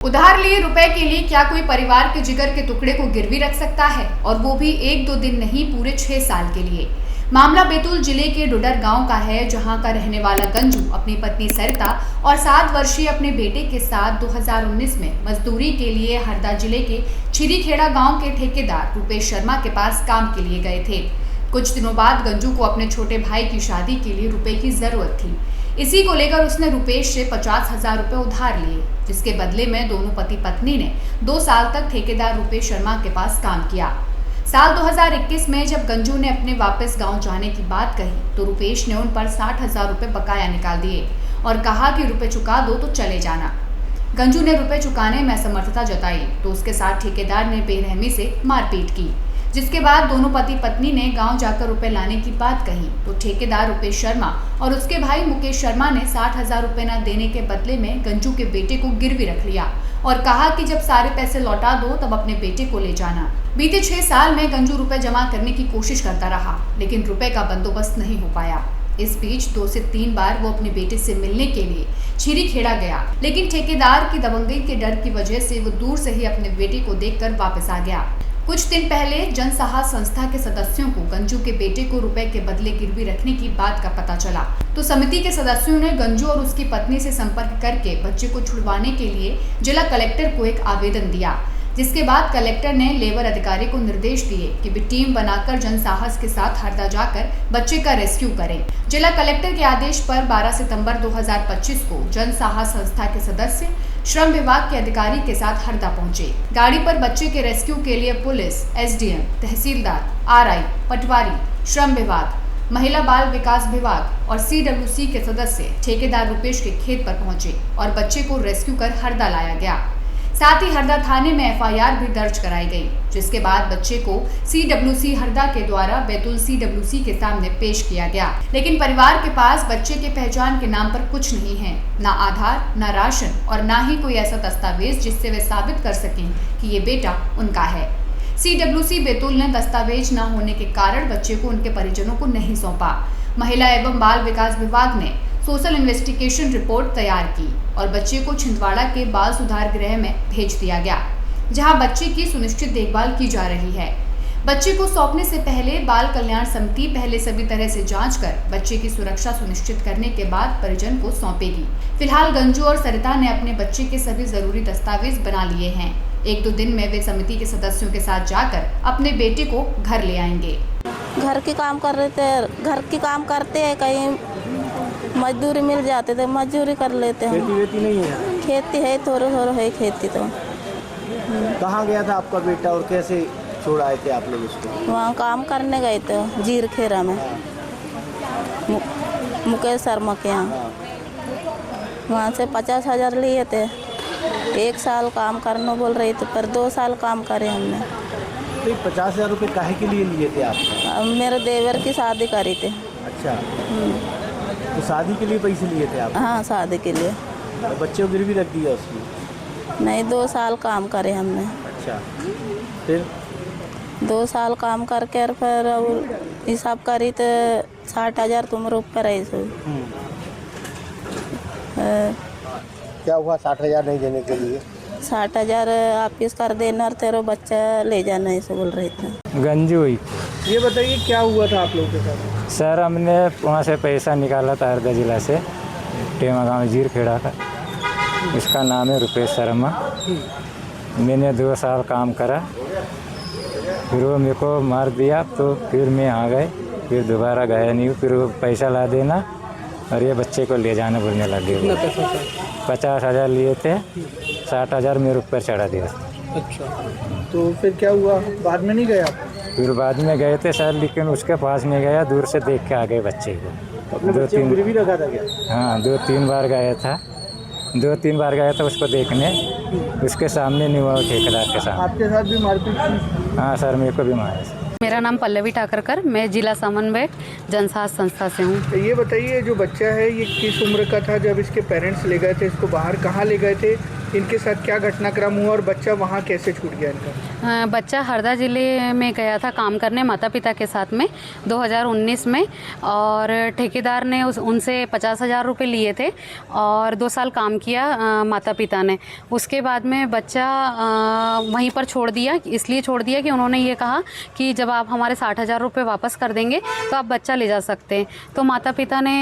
उधार लिए रुपए के लिए क्या कोई परिवार के जिगर के टुकड़े को गिरवी रख सकता है, और वो भी 1-2 दिन नहीं, पूरे 6 साल के लिए। मामला बैतूल जिले के डुडर गांव का है, जहां का रहने वाला गंजू अपनी पत्नी सरिता और 7 वर्षीय अपने बेटे के साथ 2019 में मजदूरी के लिए हरदा जिले के छिरीखेड़ा गांव के ठेकेदार रुपेश शर्मा के पास काम के लिए गए थे। कुछ दिनों बाद गंजू को अपने छोटे भाई की शादी के लिए रुपए की जरूरत थी। इसी को लेकर उसने रुपेश से 50,000 रुपए उधार लिए, जिसके बदले में दोनों पति पत्नी ने 2 साल तक ठेकेदार रुपेश शर्मा के पास काम किया। साल 2021 में जब गंजू ने अपने वापस गांव जाने की बात कही तो रुपेश ने उन पर 60,000 रुपए बकाया निकाल दिए और कहा कि रुपए चुका दो तो चले जाना। गंजू ने रुपए चुकाने में असमर्थता जताई तो उसके साथ ठेकेदार ने बेरहमी से मारपीट की, जिसके बाद दोनों पति पत्नी ने गांव जाकर रुपए लाने की बात कही तो ठेकेदार रुपेश शर्मा और उसके भाई मुकेश शर्मा ने 60,000 रुपए न देने के बदले में गंजू के बेटे को गिरवी रख लिया और कहा कि जब सारे पैसे लौटा दो तब अपने बेटे को ले जाना। बीते 6 साल में गंजू रुपए जमा करने की कोशिश करता रहा, लेकिन रुपए का बंदोबस्त नहीं हो पाया। इस बीच 2 से 3 बार वो अपने बेटे से मिलने के लिए छिरीखेड़ा गया, लेकिन ठेकेदार की दबंगई के डर की वजह से वो दूर से ही अपने बेटे को देखकर वापस आ गया। कुछ दिन पहले जनसाहस संस्था के सदस्यों को गंजू के बेटे को रुपए के बदले गिरवी रखने की बात का पता चला तो समिति के सदस्यों ने गंजू और उसकी पत्नी से संपर्क करके बच्चे को छुड़वाने के लिए जिला कलेक्टर को एक आवेदन दिया, जिसके बाद कलेक्टर ने लेबर अधिकारी को निर्देश दिए कि वे टीम बनाकर जनसाहस के साथ हरदा जाकर बच्चे का रेस्क्यू करें। जिला कलेक्टर के आदेश पर 12 सितंबर 2025 को जनसाहस संस्था के सदस्य श्रम विभाग के अधिकारी के साथ हरदा पहुंचे। गाड़ी पर बच्चे के रेस्क्यू के लिए पुलिस, एसडीएम, तहसीलदार, आरआई, पटवारी, श्रम विभाग, महिला बाल विकास विभाग और सीडब्ल्यूसी के सदस्य ठेकेदार रुपेश के खेत पर पहुंचे और बच्चे को रेस्क्यू कर हरदा लाया गया। साथ ही हरदा थाने में एफआईआर भी दर्ज कराई गई, जिसके बाद बच्चे को सीडब्ल्यूसी हरदा के द्वारा बैतूल सीडब्ल्यूसी के सामने पेश किया गया। लेकिन परिवार के पास बच्चे के पहचान के नाम पर कुछ नहीं है, ना आधार, ना राशन और ना ही कोई ऐसा दस्तावेज जिससे वे साबित कर सकें कि ये बेटा उनका है। सीडब्ल्यूसी बैतूल ने दस्तावेज न होने के कारण बच्चे को उनके परिजनों को नहीं सौंपा। महिला एवं बाल विकास विभाग ने सोशल इन्वेस्टिगेशन रिपोर्ट तैयार की और बच्चे को छिंदवाड़ा के बाल सुधार गृह में भेज दिया गया, जहां बच्चे की सुनिश्चित देखभाल की जा रही है। बच्चे को सौंपने से पहले बाल कल्याण समिति पहले सभी तरह से जांच कर बच्चे की सुरक्षा सुनिश्चित करने के बाद परिजन को सौंपेगी। फिलहाल गंजू और सरिता ने अपने बच्चे के सभी जरूरी दस्तावेज बना लिए हैं। 1-2 दिन में वे समिति के सदस्यों के साथ जाकर अपने बेटे को घर ले आएंगे। घर के काम कर रहे थे, घर के काम करते हैं, कहीं मजदूरी मिल जाते थे मजदूरी कर लेते हैं। खेती वेती नहीं है? खेती है, थोड़ा थोड़ा है खेती तो। कहाँ गया था आपका बेटा और कैसे छोड़ आए थे आप लोग उसको? वहाँ काम करने गए थे जीरखेड़ा में, मुकेश शर्मा के यहाँ। वहाँ से 50,000 लिए थे। 1 साल काम करने बोल रही थी, पर 2 साल काम करे हमने। तो 50,000 रुपये काहे के लिए लिए थे आप? मेरे देवर की शादी करी थी। अच्छा, तो शादी के लिए पैसे लिए थे आप? हाँ, शादी के लिए। तो बच्चे को गिरवी रख दिया उसने? नहीं, 2 साल काम करे हमने। अच्छा, फिर 2 साल काम करके और फिर हिसाब करी तो 60,000 तुम रुपये रही सो। क्या हुआ 60,000 नहीं देने के लिए? 60,000 वापिस कर देना और तेरा बच्चा ले जाना ऐसे बोल रहे थे। गंजू हुई। ये बताइए क्या हुआ था आप लोगों के साथ? सर, हमने वहाँ से पैसा निकाला था हरदा जिला से, टेमा गाँव जीरखेड़ा का। इसका नाम है रुपेश शर्मा। मैंने 2 साल काम करा, फिर वो मेरे को मार दिया, तो फिर मैं आ गए, फिर दोबारा गया नहीं। फिर वो पैसा ला देना और ये बच्चे को ले जाना बोलने लगे। 50,000 लिए थे, 60,000 मेरे ऊपर चढ़ा दिया। अच्छा, तो फिर क्या हुआ? बाद में नहीं गया? फिर बाद में गए थे सर, लेकिन उसके पास नहीं गया, दूर से देख के आ गए बच्चे को। 2-3 गिरवी रखा था क्या? हाँ, 2-3 बार गया था। 2-3 बार गया था उसको देखने, उसके सामने नहीं हुआ, ठेकेदार के सामने। आपके साथ भी मारपीट की? हाँ सर, मेरे को भी मारा। मेरा नाम पल्लवी ठाकरकर, मैं जिला समन्वयक जनसाहस संस्था से हूँ। तो ये बताइए, जो बच्चा है ये किस उम्र का था जब इसके पेरेंट्स ले गए थे इसको बाहर? कहाँ ले गए थे इनके साथ क्या घटनाक्रम हुआ और बच्चा वहाँ कैसे छूट गया इनका? बच्चा हरदा ज़िले में गया था काम करने माता पिता के साथ में 2019 में, और ठेकेदार ने उनसे 50,000 रुपये लिए थे और 2 साल काम किया माता पिता ने। उसके बाद में बच्चा वहीं पर छोड़ दिया, इसलिए छोड़ दिया कि उन्होंने ये कहा कि जब आप हमारे 60,000 रुपये वापस कर देंगे तो आप बच्चा ले जा सकते हैं। तो माता पिता ने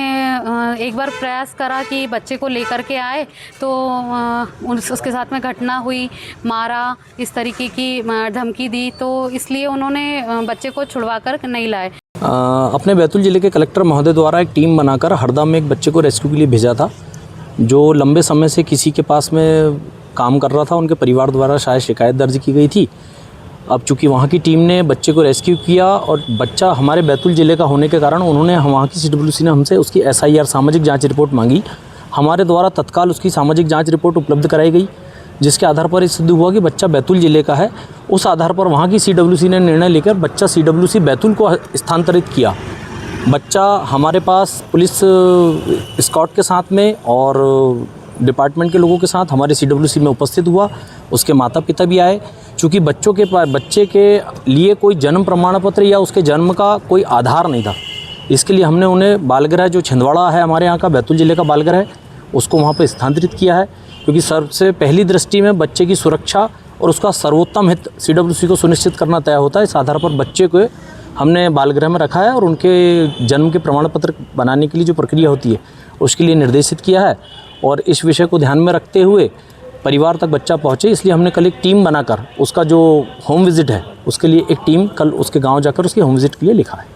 एक बार प्रयास करा कि बच्चे को लेकर के आए, तो उसके साथ में घटना हुई, मारा, इस तरीके की धमकी दी, तो इसलिए उन्होंने बच्चे को छुड़वा कर नहीं लाए। अपने बैतूल ज़िले के कलेक्टर महोदय द्वारा एक टीम बनाकर हरदा में एक बच्चे को रेस्क्यू के लिए भेजा था, जो लंबे समय से किसी के पास में काम कर रहा था। उनके परिवार द्वारा शायद शिकायत दर्ज की गई थी। अब चूँकि वहाँ की टीम ने बच्चे को रेस्क्यू किया और बच्चा हमारे बैतूल ज़िले का होने के कारण उन्होंने वहाँ की CWC ने हमसे उसकी SIR सामाजिक जाँच रिपोर्ट मांगी। हमारे द्वारा तत्काल उसकी सामाजिक जाँच रिपोर्ट उपलब्ध कराई गई, जिसके आधार पर ये सिद्ध हुआ कि बच्चा बैतूल ज़िले का है। उस आधार पर वहाँ की CWC ने निर्णय लेकर बच्चा CWC बैतूल को स्थानांतरित किया। बच्चा हमारे पास पुलिस स्कॉट के साथ में और डिपार्टमेंट के लोगों के साथ हमारे CWC में उपस्थित हुआ। उसके माता पिता भी आए। चूँकि बच्चे के लिए कोई जन्म प्रमाण पत्र या उसके जन्म का कोई आधार नहीं था, इसके लिए हमने उन्हें बालगृह, जो छिंदवाड़ा है हमारे यहाँ का बैतूल ज़िले का बालगृह है, उसको वहाँ पर स्थानांतरित किया है। क्योंकि सबसे पहली दृष्टि में बच्चे की सुरक्षा और उसका सर्वोत्तम हित CWC को सुनिश्चित करना तय होता है। इस आधार पर बच्चे को हमने बालगृह में रखा है और उनके जन्म के प्रमाण पत्र बनाने के लिए जो प्रक्रिया होती है उसके लिए निर्देशित किया है। और इस विषय को ध्यान में रखते हुए परिवार तक बच्चा पहुँचे, इसलिए हमने कल एक टीम बनाकर उसका जो होम विज़िट है उसके लिए एक टीम कल उसके गाँव जाकर उसकी होम विज़िट के लिए लिखा है।